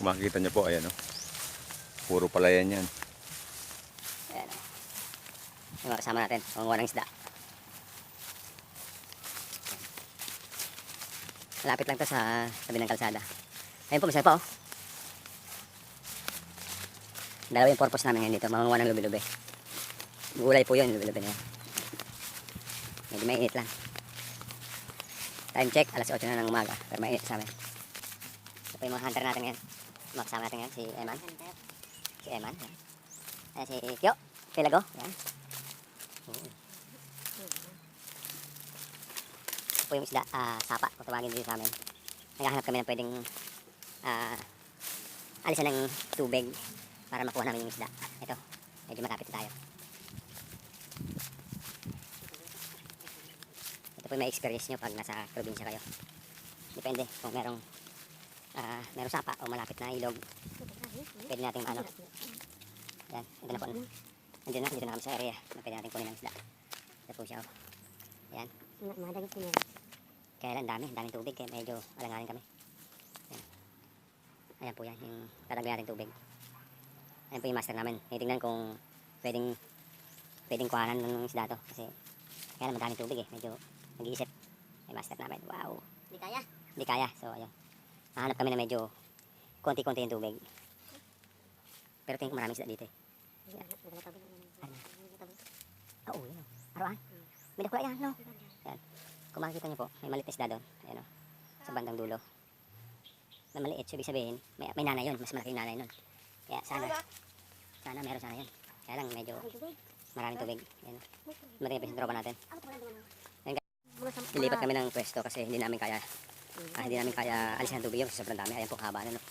Kung makikita nyo po, ayan o. Puro palayan yan. Ayan o. Yung mga kasama natin, mangunguha ng isda. Malapit lang to sa tabi ng kalsada. Ayun po, masaya pa o. Dalawa yung purpose namin ngayon dito, mangunguha ng lubi-lubi. Gulay po yun, lubi-lubi na yan. Medyo mainit lang. Time check, alas 8 na ng umaga. Pero mainit sa amin. Ito po yung mga hunter natin ngayon. Mga kasama natin ngayon, si Eman. Si Eman. Ayan si Kyo. Pelago. Ayan. Ito po yung isda, sapa. Kung tawagin dito sa amin. Naghahanap kami ng pwedeng alisan ng tubig para makuha namin yung isda. Ito, medyo malapit tayo. Ito po yung may experience nyo pag nasa probinsya kayo. Depende kung merong sapa o malapit na ilog. Pwede natin ano. Yan, ito na po. Dito na kami sa area na pwede natin kunin ng isda. Ito po siya. Yan. Madagit ko yan. Kaya lang daming tubig kaya medyo alanganin kami. Yan. Ayan po yan, yung tatagli natin tubig. Ayan po yung master namin. Titingnan kung pwedeng kuhanan ng isda to. Kasi kaya lang madaming tubig eh. Medyo nag-iisip. May master namin. Wow. Hindi kaya. Hindi kaya. So ayun. Nahanap kami na medyo konti-konti yung tubig. Pero tingin ko maraming isda dito eh. Yan. Oo, yun o. Arawan. May nakula yan, no? Yan. Kung makikita niyo po, may maliit na isda doon. Ayan o. Sa bandang dulo. Na maliit. So, ibig sabihin, may nanay yun. Mas malaking nanay nun. Kaya sana meron sana yun. Kaya lang medyo maraming tubig. Ayan o. Dumating na yung tropa natin. Lilipat kami ng pwesto kasi hindi namin kaya alisin ang tubig yun kasi sobrang dami. Ayan po haba na no.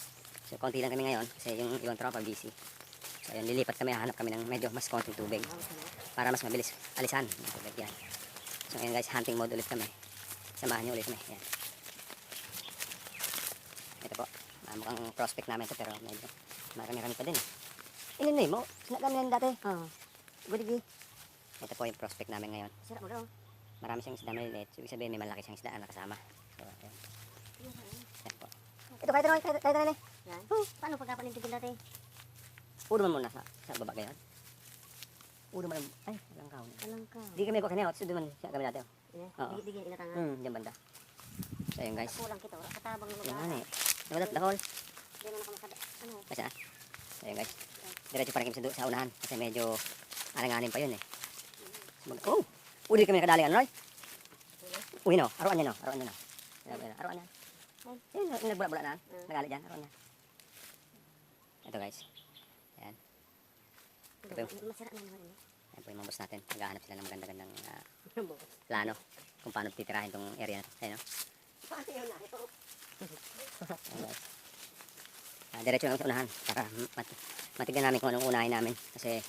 So konti lang kami ngayon kasi yung ibang tropa busy. So ayun, lilipat kami, hahanap kami ng medyo mas konting tubig para mas mabilis alisan ng tubig yan. So ngayon guys, hunting mode ulit kami. Samahan nyo ulit kami. Yan. Ito po, mukhang prospect namin ito pero medyo marami-rami pa din. Ilinoy mo, sinagam yan dati. Oo. Gudigi. Ito po yung prospect namin ngayon. Sarap mo daw. Marami siyang isda maliliit. So, ibig sabihin may malaki siyang isda na nakasama. So, ayan. Yan po. Ito, kahit na rin. Yan. Paano pagkapanintigil natin? Udo man muna sa baba kayo. Udo man. Ay, walang kaon. Alang ka. Di kami ko kanina. So, di man siya kami natin. Yan. Oo. Digi-digi inatangan. Diyan banda. So, ayan guys. Kulang kita. Katabang lugar. Yan eh. Nakadat dahol. Hindi na nakamasada. Ano? Kasi so, ayan guys. Diretso pa rin kami sa unahan. Kasi medyo alanganin pa yun eh. Oh! Uli kami nakadali ano, Roy? Uy, no. Aruan niya, no. Aruan niya, no. Aruan niya. Yun, nagbula-bula na. Nagali dyan. Aruan niya. Ito, guys. Ayan. Ito yung, Masira na naman. ayan po yung mga boss natin. Naghahanap sila ng maganda-gandang plano kung paano titirahin tong area na ito. Ayan, no. Paano yun na? Ayan, guys. Diretso lang sa unahan para matignan namin kung anong unahin namin. Kasi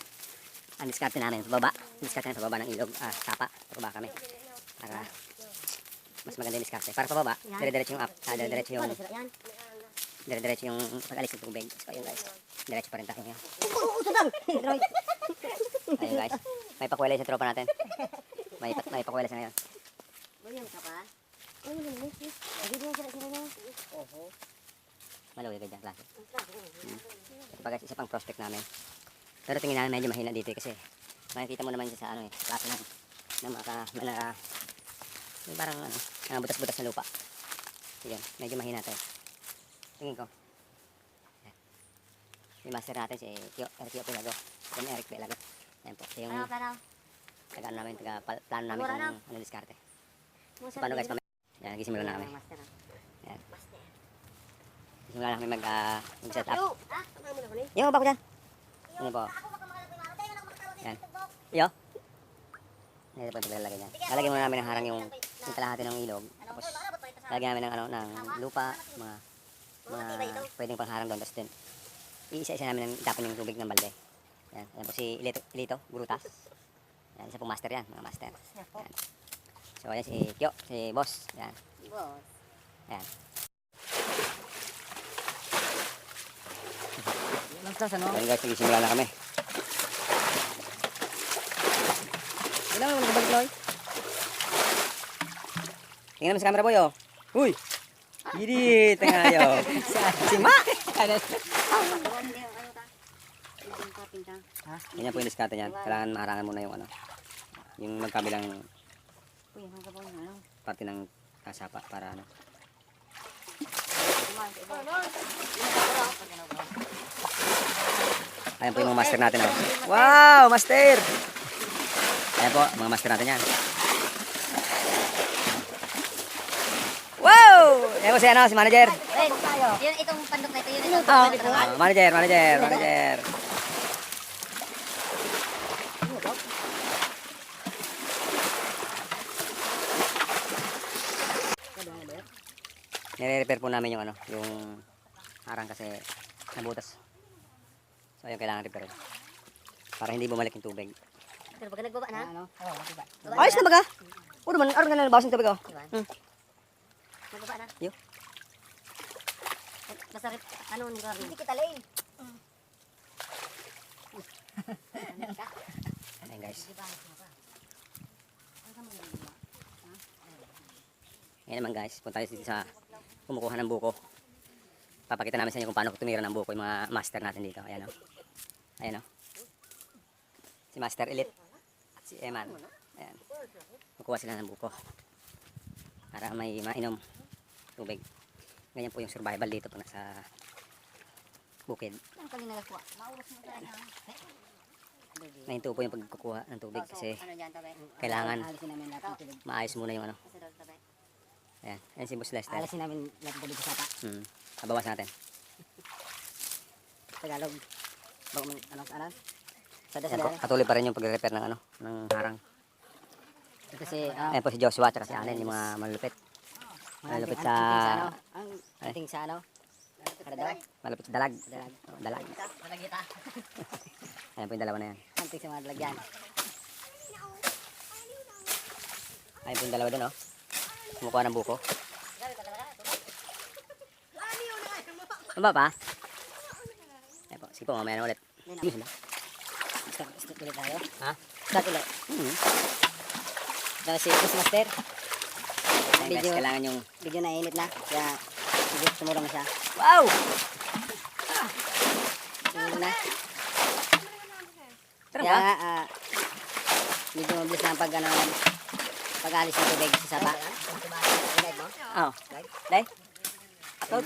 ang diskarte namin pababa. Diskarte namin pababa ng ilog. Sapa. Pababa kami. Para mas maganda yung diskarte. Para pababa, dire-diretso yung up. Dire-diretso yung pag-alis ng tubig. So ayun guys. Diretso pa rin tayo ngayon. Ayun guys. May pakwela sa tropa natin. May pakwela sa ngayon. Baliyan ka pa? Ay, yun yun. Hindi yan sila niya. Oho. Malawig ka dyan, klase. Ito pa guys, isa pang prospect namin. Pero tingin namin medyo mahina dito kasi makikita mo naman siya sa ano eh, sa klase ng yung parang ano, butas-butas na lupa. So yun, medyo mahina tayo. Tingin ko. Yan. Yung master natin si Kyo Pelago. Ito Eric Pelago. Yan po. Ito yung taga-ano namin, taga-plano namin kung ano diskarte. So paano guys kami? Yan, nagsisimula na kami. Yan. Nagsisimula na kami mag-set up. Yung ba ko dyan? Ano po? Yan. Iyo? Ito po ito lalagay niyan. Lalagyan muna namin ng harang yung kalahati ng ilog. Tapos lalagyan namin ng, ng lupa, mga pwedeng pangharang doon. Tapos din, iisa-isa namin ng itapon yung tubig ng balde. Yan. Yan po si Ilito, Brutas. Yan, isa pong master yan, mga master. Yan. So yan si Kyo, si Boss. Yan. Boss. Yan. Yan guys, nagsimula na kami. Ilan mo naman kabalik, Loy? Tingnan mo sa camera, boy, oh. Uy! Gidi, tengayo. Si Ma! Ganyan po yung diskarte niyan. Kailangan maharangan muna yung ano. Yung magkabilang parte ng kasapa para ano. Ayan po yung mga master natin. Oh. Wow! Master! Ayan po, mga master natin yan. Wow! Ayan po si, ano, si manager. Yun, itong pandok na ito, yun ito. Manager. Nire-repair po namin yung ano, yung harang kasi nabutas. So ayun, kailangan repair. Para hindi bumalik yung tubig. Pero pag nagbaba na, Ano? baba Ayos na baga? Puro man, araw na nabawas yung tubig oh. Diba? Hmm. Nagbaba na. Yo. Basta ano, hindi kita lane. Ayan guys. Ayan naman guys, punta tayo dito sa kumukuha ng buko. Papakita namin sa inyo kung paano tumira ng buko yung mga master natin dito. Ayan o. Ayan o. Si Master Elite at si Eman. Ayan. Kukuha sila ng buko. Para may mainom tubig. Ganyan po yung survival dito pag nasa bukid. Ang kali nagakuha. Maulos mo tayo na. Nahinto po yung pagkukuha ng tubig kasi Ano dyan, tabi? kailangan Alisin namin lahat ng tubig. maayos muna yung ano. Kasi daw, tabi. Ayan. Ayan si Boss Lester. Alisin namin lahat ng tubig sa sapa. Nabawas natin. Tagalog. Bago man, ano? Sada. Patuloy pa rin yung pag-repair ng ano, ng harang. Kasi, Ayan po si Joshua at si Allen, yung mga malulupit. Malulupit sa... Ang ating sa ano? Malupit sa dalag. Dalag. Malagita. Ayan po yung dalawa na yan. Anting sa mga dalagyan. Ayan po yung dalawa dun, oh. Kumukuha ng buko. Ano ba pa? Ayan po. Sige po, mamaya na ulit. Start ulit tayo. Ha? Start ulit. Dahil si Chris Master. Ayan guys, kailangan yung... Video na init na. Kaya medyo tumulong na siya. Wow! Tumulong na. Tara Kaya ba? medyo mabilis na ang pag-alis ng tubig sa sapa. Oo. Day? Upload?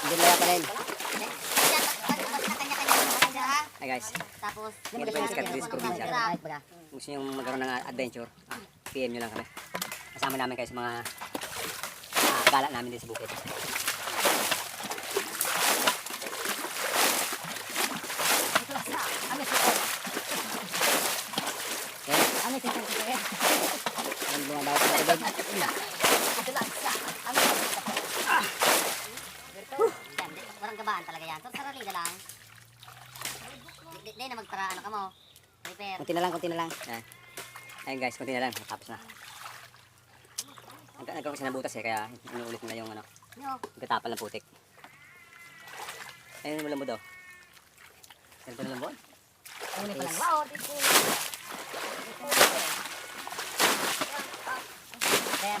Hindi na pa rin. Ay guys, Tapos, ganito po yung discard this probinsya. Gusto nyo magkaroon ng adventure, PM nyo lang kami. Kasama namin kayo sa mga gala namin dito sa bukid. Ang bumabaw sa tubig. Walang gabaan talaga yan. Saraliga lang. Di na magtara ano ka mo. Repair. Kunti na lang. Ayan. Ayun guys, kunti na lang. Tapos na. Nagkaroon kasi ng butas eh, kaya inuulit nila yung ano, nagkatapal ng putik. Ayun yung malambot daw. Ayun pa malambot. Ayun pa lang. Wow,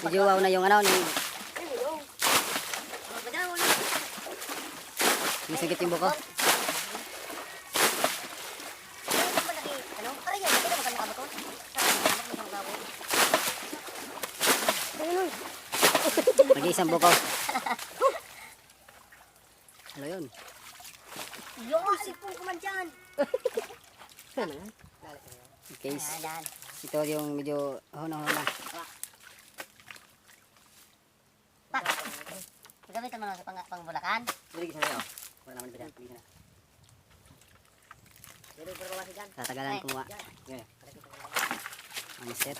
Medyo wow na yung ano, masagit yung buko. Mag-iisang buko. ano yun? Yung sipong ko man dyan. Case. Ayan. Ito yung medyo huna-huna. Pa. Gamitin mo na sa pang Bulacan. Biligis na yun. Wala naman dyan. Biligis na. Tatagalan kumuha. Yeah. Ang set.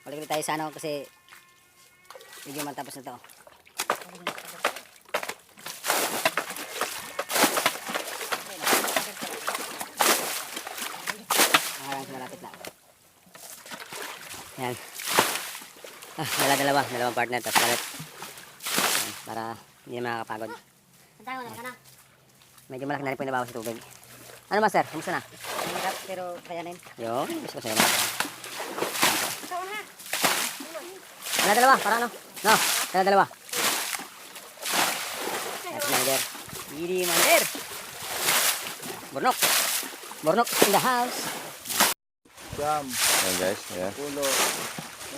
Balik ulit tayo sa ano kasi medyo matapos na to. Ang malapit na. Yan. Dalawang partner tapos palit. Para hindi na makakapagod. Antayin mo na ka na. Medyo malaki na rin po yung nabawas sa tubig. Ano master? Kumusta na? Pero kaya na yun. Yo, gusto ko sa'yo. Dala-dalawa, para ano? No, dala-dalawa. At manager. Hindi manager. Bornok. Bornok in the house. Jam, Ayan guys, ayan. pulo,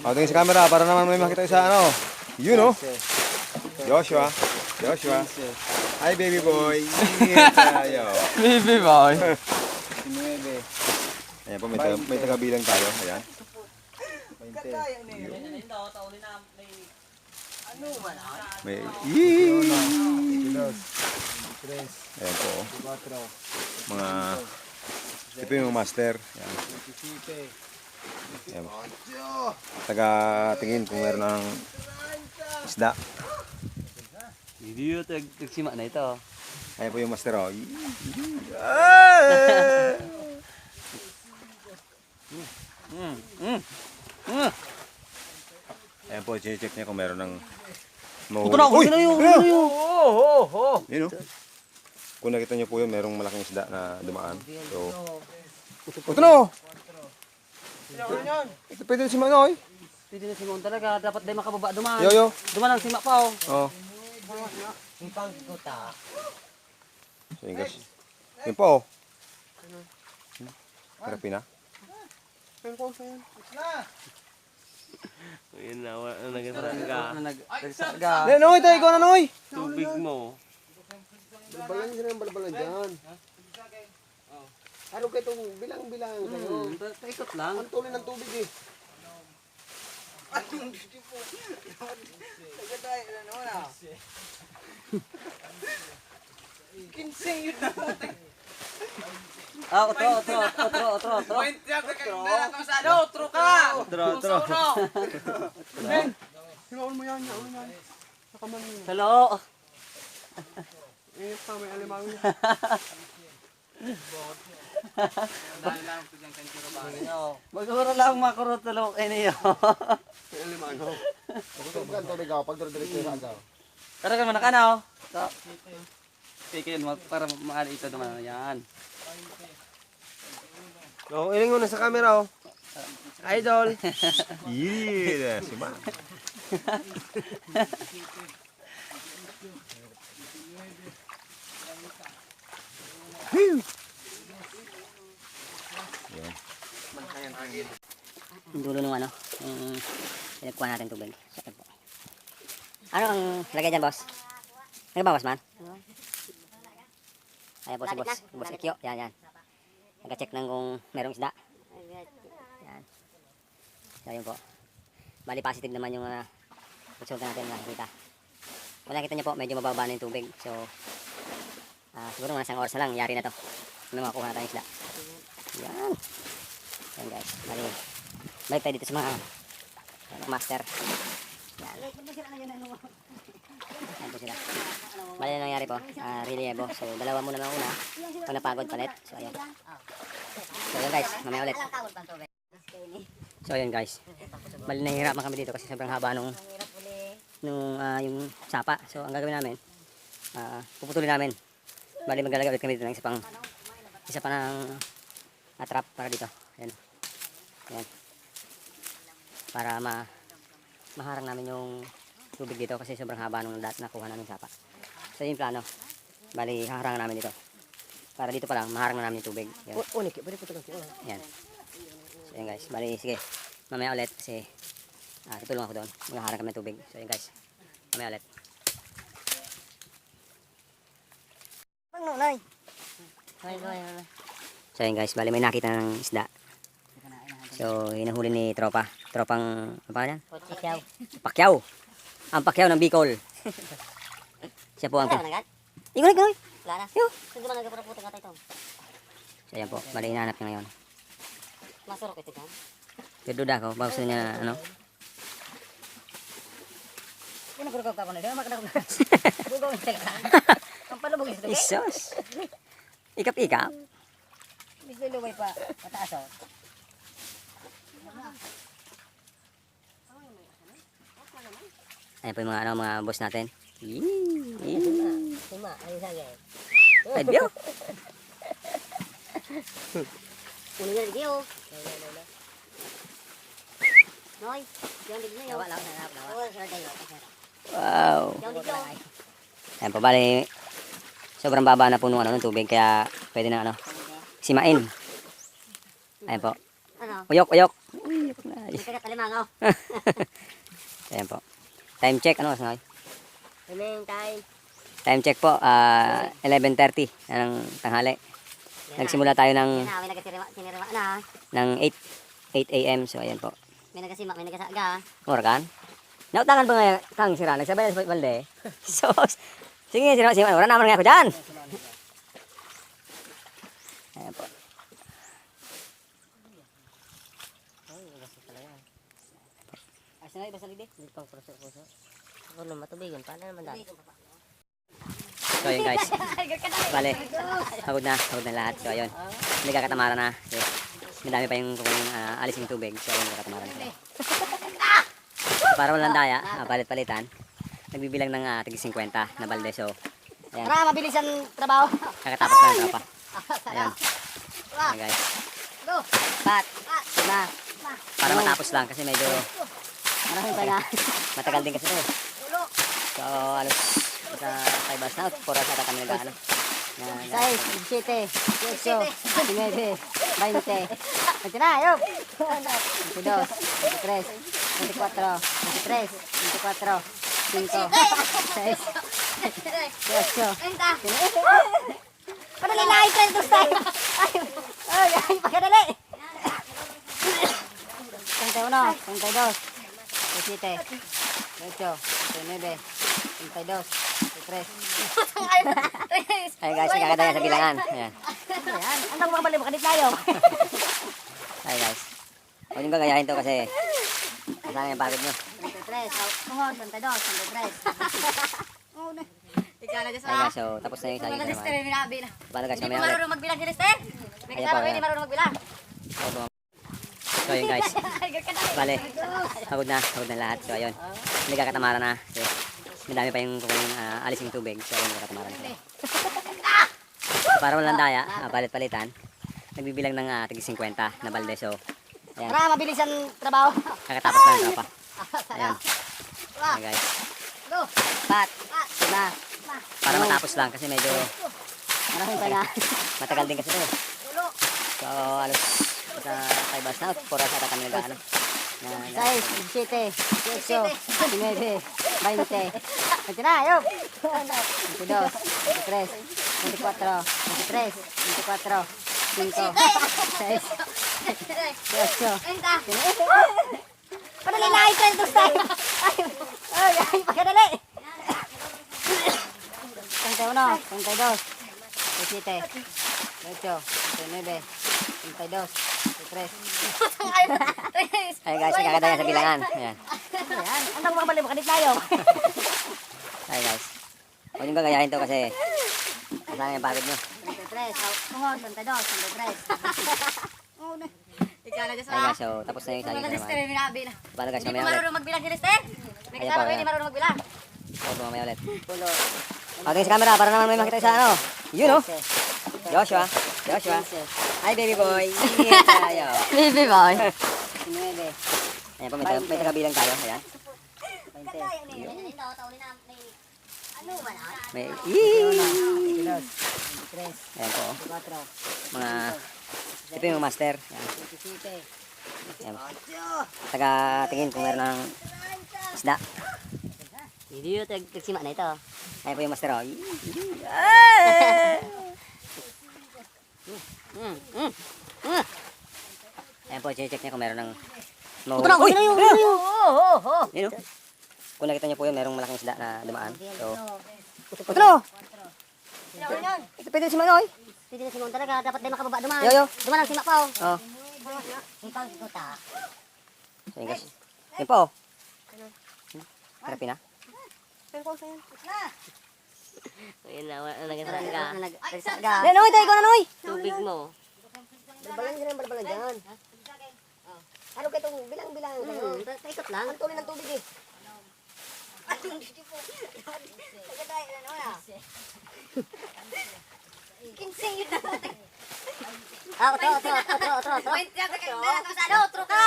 Tingin sa camera para naman may makita sa ano. You know, Joshua. Joshua. Hi baby boy. Tayo. Baby boy. 9, Ayan po, may tagabilang tayo. Ayan. 20, May... 22, 23, Ayan po. 24, Mga... Ito yung master. Ayan. 27, Ayan. Taga-tingin kung meron ng isda. Hindi yun, tagsima na ito. Ayan po yung master. Oh. Ayan po, check niya kung meron ng mahuli. Ito na, Uy! ito na yun, Ayan! ito na yun. Yun o. Kung nakita niyo po yun, merong malaking isda na dumaan. So, ito na o! Ito pwede na si Manoy. Pwede na simon talaga, dapat dahil makababa duman. Yo. Duman ang sima pa oh. Oh. So, yun guys. Yun po o. Harapin na. Ayun na, nag-sarga. Nagsarga. Noy, tayo ikaw na Noy! Tubig mo. Balbalan sila ng balbalan dyan. Ano kayo itong bilang-bilang kayo? Paikot lang. Ang tuloy ng tubig eh. Otro. Himaon mo yan, himaon mo yan. Hello. Ingat pa, may alimango. Maguro lang makurot tulok kayo niyo. May alimango. Pagkakot ka ang tubig ako, pagdurdulit kayo sa agaw. Pero kan mana kanaw. So, pikin mo para maari ito naman yan. Oo, iling mo na sa camera oh. Idol. Yeah, si Ma. Yung dulo nung ano, yung pinagkuha natin tubig. So, ito po. Ano ang lagay dyan, boss? Nagbawas man? Ayan po si boss. Boss Ekyo. Yan. Nag-check lang kung merong isda. Yan. So, yun po. Bali, positive naman yung resulta natin nakikita. Kung nakita niyo po, medyo mababa na yung tubig. So, siguro mga isang oras na lang, yari na to. Ano makukuha na tayong isda. Yan. Yan guys. Balik tayo dito sa mga master. Yan. Yan po sila. Bali na nangyari po. Reliebo. So, dalawa muna lang una. Pag napagod palit. So, ayan. So, yan guys. Mamaya ulit. So, ayan guys. Bali nahihirapan kami dito kasi sobrang haba nung yung sapa. So, ang gagawin namin, puputulin namin. Bali maglalagay ulit kami dito ng isa pa ng trap para dito. Ayan. Ayan. Para maharang namin yung tubig dito kasi sobrang haba nung nakuha namin sapa. So yun yung plano. Bali haharangan namin dito. Para dito pa lang maharang na namin yung tubig. Yan. Unik, pwede po ito. Yan. So yun guys. Bali sige. Mamaya ulit kasi tutulong ako doon. Maghaharang kami ng tubig. So yun guys. Mamaya ulit. So yun guys. Bali may nakita ng isda. So, hinahuli ni tropang, apa yan? Pakyaw. Pakyaw. Ang pakyaw ng Bicol. Siya po ang... Ikaw. Wala na. Yo. Hindi ba nagkaputi ka ito? So, yan po. Bali, hinahanap niya ngayon. Masurok ito dyan. Pero duda ko, bago niya, ano? Ano ko ka na? Dama ka na. Bugaw ng teka. Ang palubog ito. Isos. Ikap-ikap. Bisay luway pa. Pataas oh. Ayan po yung mga boss natin. Sima, ayun sa gaya. Ay, biyo. Ulo niya lagi oh. Noy, yung dito na yun. Lawa lang, lawa. Oo, sir tayo. Wow. Yung dito. Ayan po, bali, sobrang baba na po nung ng tubig, kaya pwede na simain. Ayan po. Ano? Uyok, uyok. May kagat alimangaw. Ayan po. Time check, ano, Snoy? Remaining time. Time check po, 11:30 ng tanghali. Nagsimula tayo Yan na, may sinirima na. ng 8 a.m. So, ayan po. May nagasima, may nagasaga. Murakan. Nautakan ba nga kang sira? Nagsabay na sa balde. So, sige, sira. Wala naman nga ako dyan. Ayan po. Asan na ibasa lidi? Dito pang puso-puso. Ano, matubigan. Paano naman dahil? So, ayun guys. Bale, pagod na lahat. So, ayun. Hindi kakatamaran na. Okay. Madami pa yung kukunin alis yung tubig. So, ayun, kakatamaran na. Para walang daya, palit-palitan. Nagbibilang ng tig 50 na balde. So, ayan. Para mabilis ang trabaho. Kakatapos na ng tropa. Ayan. Ayan guys. Go! Pat! Na. Para matapos lang kasi medyo Maraming pa na. matagal din kasi ito eh. So, alos sa 5 hours na. 4 hours ata kami nag-ano. 6, 7, 18, 19, 20. Ito na, ayok! 22, 23, 24, 23, 24, 5, 6, 8, padali na, i-trend dos tayo. Ay, pagkadali. 31, 32, 27, 28, 29, 32, 33. Ay guys, kakadaya sa bilangan. Ayan. Ayan, ang mga bali, makadit tayo. Ay guys. Huwag nyo gagayahin to kasi kasama yung pagod nyo. 33, 32, 33. Ikaw na, Diyos Ay guys, so tapos na yung saging ko naman. Paano guys, Hindi mamaya pa ulit. marunong magbilang, Jester. May Ayan kasama po, ko, hindi ayan. marunong magbilang. So yun guys. Bale, pagod na lahat. So ayun. Hindi kakatamaran na. Kasi madami pa yung kukunin alis yung tubig. So ayun, kakatamaran na. So, para walang daya, palit-palitan. Nagbibilang ng tig 50 na balde. So, ayan. Para mabilis ang trabaho. Kakatapos na ng tropa. Ayan. Ayan guys. Go! Pat! Na. Para matapos lang kasi medyo Maraming pa na. matagal din kasi ito eh. So, alos sa 5 hours na. 4 hours ata kami nag-ano. 6, 7, 18, 19, 20. Ito na, ayok! 22, 23, 24, 23, 24, 5, 6, 18. Padali na, i-trend dos tayo. Ay, pagkadali. 31, 32, 27, 28, 29, 32, 33. Ay guys, kakadaya sa bilangan. Ayan. Ayan, ang mga bali, makadit tayo. Ay guys. Huwag nyo gagayahin to kasi kasama yung pagod nyo. 33, 32, 33. Ikaw na, Diyos. Ay guys, so tapos na yung saging ko naman. Paano guys, Hindi pa mamaya ulit. marunong magbilang, Jester. May Ayan kasama po, ko, hindi ayan. marunong magbilang. So, mamaya ulit. Pagdating sa camera para naman may makita sa ano. Yun oh. Joshua. Hi baby boy. Tayo. Baby boy. 19. Ayan po, may tagabilang tayo. Ayan. May Ayan po. Mga ito yung master. Ayan. Ayan. Taga-tingin kung meron ng isda. Hindi yung tagsima na ito. Ayan po yung master. Oh. Ayan po, check niya kung meron ng Uy! Yun oh. Kung nakita niyo po yun, merong malaking isda na dumaan. So, Putro! ito pwede si Manoy. Pwede na simon talaga. Dapat din makababa duman. Yo. Duman ang sima pa oh. Oh. Ipang kuta. So, yun guys. Yun po. Harapin na. Ayun na, nagsasaga. Noy, tayo ko na Noy. Tubig mo. Balbalan dyan ang balbalan dyan. Ano kayo itong bilang-bilang? Taikot lang. Ang tuloy ng tubig eh. Otro. Otro ka.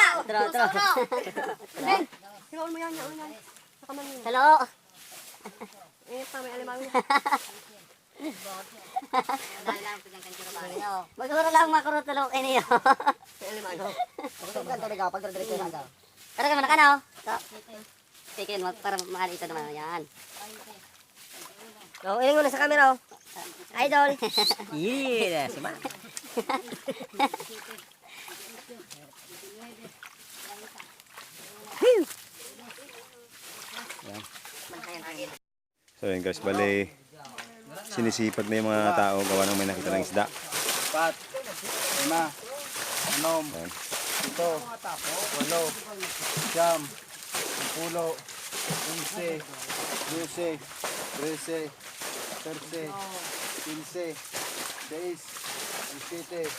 Hiwaon mo yan, yan. Nakaman mo. Hello. Eh, pa may alimang. Maguro lang makurot tulog kayo niyo. May alimang. Gusto ka tubig ako, pagdadiretso sa agaw. Pero ka na no? Sige, para maali ito naman yan. Oh, iling mo na sa camera, oh. Idol. Yeah, si Ma. So yun guys, bali sinisipag na yung mga tao gawa ng may nakita ng isda. 4, 5, 6, Ayan. 7, 8, 9, 10, 11, 12, 13, 14, 15, 16, 17, 18, 19, 20,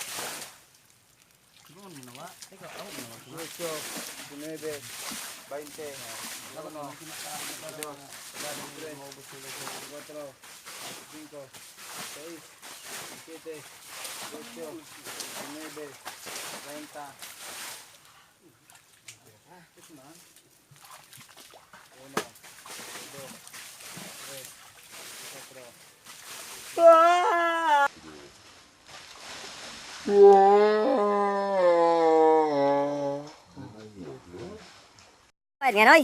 Pwede nga, Roy.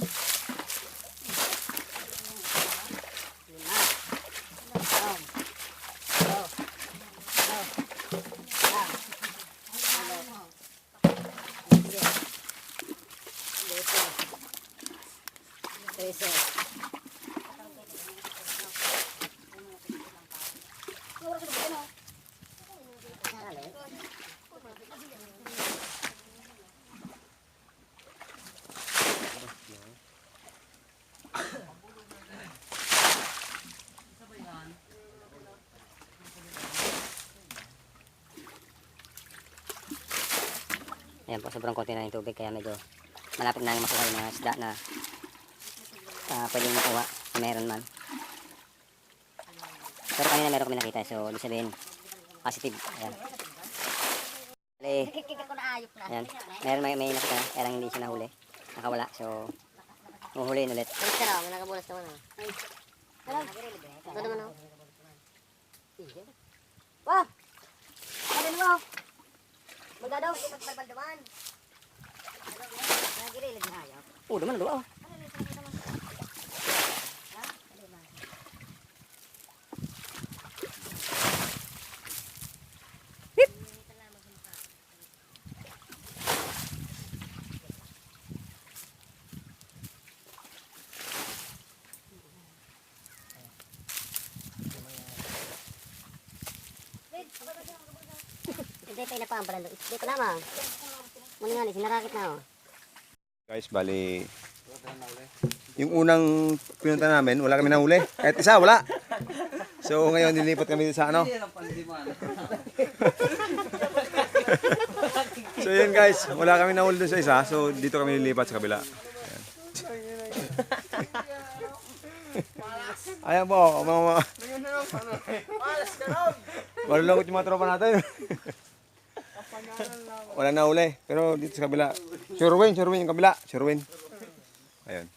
Ayan po, sobrang konti na yung tubig kaya medyo malapit na yung makuha yung mga isda na pwedeng makuha kung meron man. Pero kanina meron kami nakita, so ibig sabihin positive. Ayan. Ayan. Meron may nakita, kaya lang hindi siya nahuli. Nakawala, so huhuliin ulit. Alis ka na, may nakabulas naman, oh. Ito naman, oh. Wah! Ano mo? Magdadaw, ipat balbaldaman. Nagirilig na ayaw. Oh, naman doon. Hindi pa inapampalan doon. Hindi pa naman. Muna nga, sinarakit na, oh. Guys, bali yung unang pinunta namin, wala kami nahuli. Kahit isa, wala. So ngayon nilipat kami sa ano. So yun guys, wala kami nahuli doon sa isa. So dito kami nilipat sa kabila. Ayan po, malulungkot yung mga tropa natin. Wala na uli. Pero dito sa kabila. Sherwin yung kabila. Sherwin. Ayun.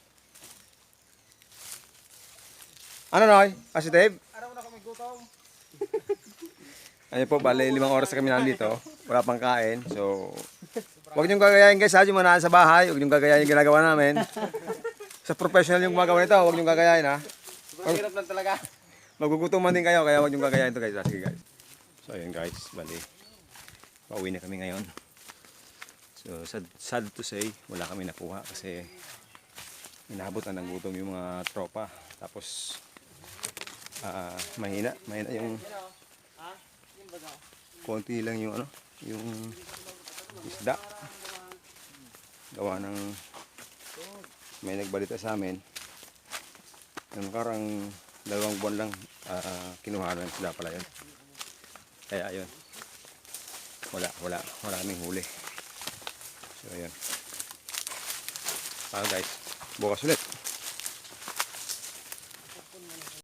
Ano Noy? Si Dave? Araw na kami gutom. Ayun po, bali 5 oras na kami nandito. Wala pang kain. So, huwag niyong gagayahin guys. Yung mga nasa bahay. Huwag niyong gagayahin yung ginagawa namin. Sa professional yung gumagawa nito. Huwag niyong gagayahin ha. Mahirap lang talaga. Magugutuman din kayo. Kaya huwag niyong gagayahin ito guys. Sige guys. So, ayun guys. Bali. Pauwi na kami ngayon. So, sad to say, wala kami nakuha kasi inabot na ng gutom yung mga tropa. Tapos, mahina yung konti lang yung ano, yung isda. Gawa ng may nagbalita sa amin. Yung karang 2 buwan lang kinuha ng isda pala yun. Kaya ayun. Wala kaming huli. So ayun. Guys, bukas ulit.